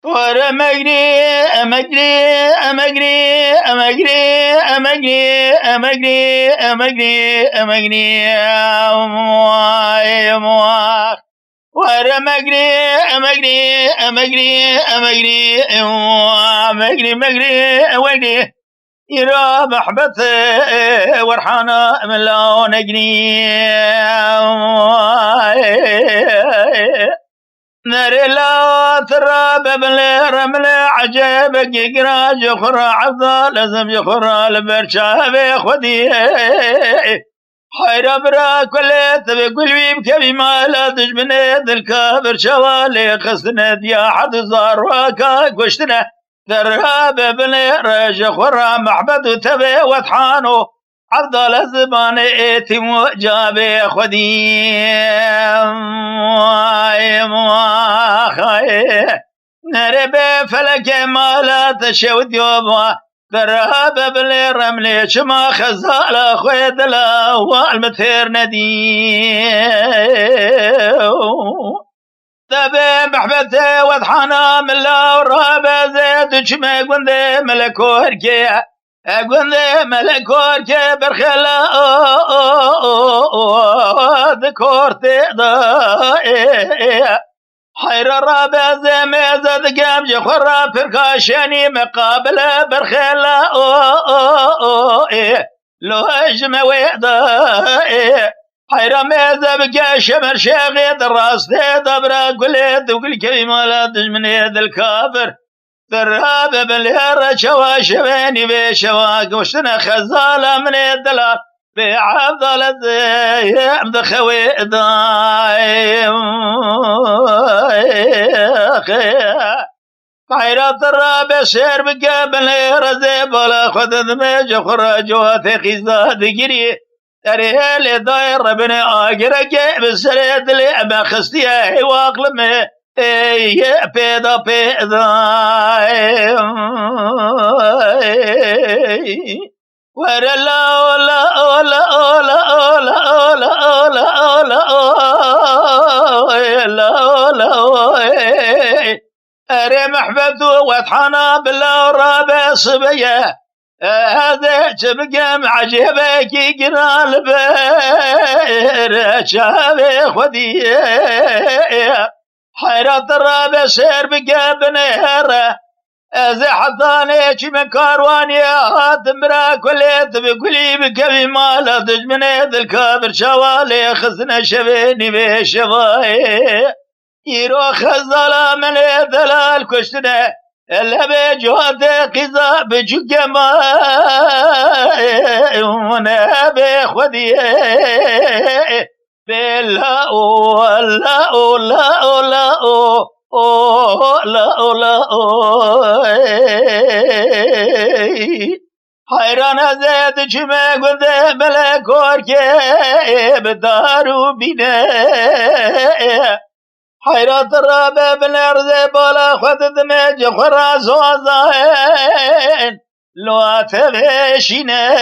ورا مجري أمجري أمجري أمجري أمجري أمجري أمجري أمجري أمواخ ورا مجري أمجري أمجري أمجري أمجري مجري أمجري يرى محبت ورحانة من لون أجري نار لا ترى ببل رمل عجبك يقرا جخرا عبدا لازم يخرا البرشا خودي حيرة برا كل تبي قلبي بكبي ما لا تجبني الكابر شوالي خسند يا حد صار واكا قشتنا ترى ببل رجخرا محبد تبي وطحانو عبدال الزبان ايتم جابي خودي نربي فلك ما لا تشود يوبا ترهب بالرمل شما خزال خويد لا والمثير ندي تبي محبتي وضحانا من لا ورابة زيد شما قندي ملكور كي قندي ملكور كي برخلا ذكورتي حير الرابع زميزة دقام جخرة فركاشاني مقابلة برخلا لو اجمع ويدا حير ميزة بقى شمر شاغي دراستي دبرا قلت وقل كلمة لا تجمني ذا الكافر ذراب بالهر شوا شباني بشواك وشتنا خزالة من الدلال بعبد الزيب خوي دايم خيرات الرابع شير بقابل رزيب ولا خدد ميج خرجوات خزاد جري تريل داير ربنا آقرك بسريد لعبة خستيا واقلمي بيدا ورا لا ولا ولا ولا ولا ولا ولا ولا ولا أري محبت وطحنا بالله ورابع صبية هذا تبقى معجبك يقرا البير شابي خدي حيرة الرابع سير بقى بنهره زي حطاني من كارواني تمرا كليت بكلي بكبي ما لا تجمني ذا الكابر شوالي خزنا شبيني بشواي يرو خزالا من دلال كشتنا الا بجوات قزا بجوك ما وانا بخودي بلا ولا ولا ولا لا لا حيران زيد جمع قد ملكور كي بدارو بنا حيرات الرابع بالارض بالا خدد مج خراز وزاين لو تبشينا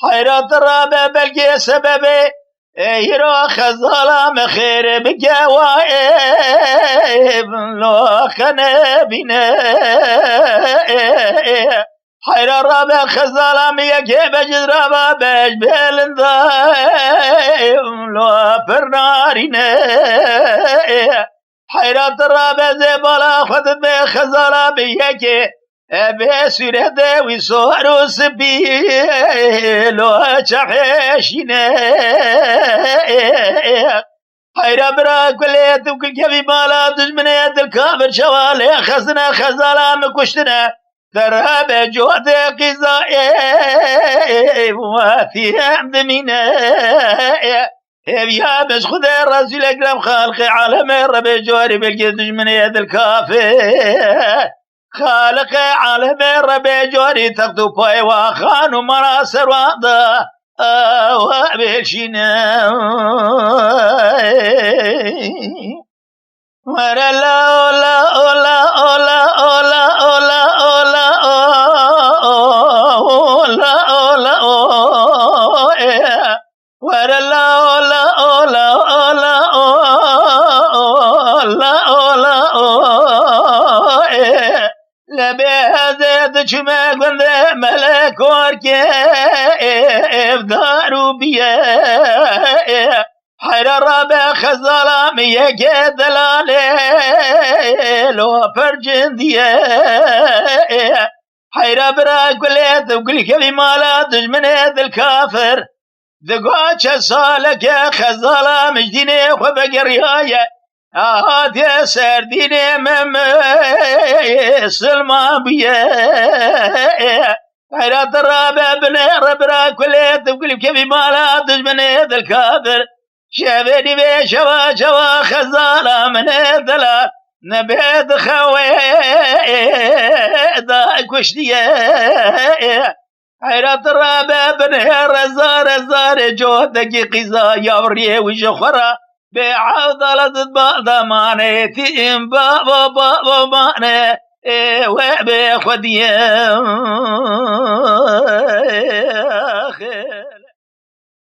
حيرات الرابع بلقي سببي يرو خزالا مخير بجوائب لو خنا بنا حير الرابع خزالا ميكي بجرابا بجبال انضايب لو فرنارنا حيرات الرابع زبالا خدت بخزالا ميكي بسورة وصورو سبيلو شحشنا حيرا برا كليت وكل كبي مالا تجمني الكافر شوالي خزنا خزالا مكشتنا ذراب جوات قزائي وفي عمد منا يا بس خذ الرسول اكرم خالق عالم رب جواري بالجد تجمني الكافر خالق عالم رب جواري تقدو باي وخانو مراسر واضا وابشنا ورا لا لا لا لا لا لا لا ورا لا لا لا لا لا لبيزد شما قند ملك وركيف دارو بيه حير الرابع خزالة ميكي دلالي لو فرجندية حير براك قلت وقلك بمالا دجمني ذا الكافر ذقواتش صالك يا خزالة مجديني وبقريايا هات يا سرديني سلمى بيه حيرات الرابع بني ربرا كليت وقلك بمالا دجمني ذا الكافر شابني بي شوا خزالة من الثلاث نبيت خوي ذاك وشديه حيرات الرابع بنهر الزار جو دقيقي يوري وجخرة بعضلة بعض مانيتين بابا ماني وبخديه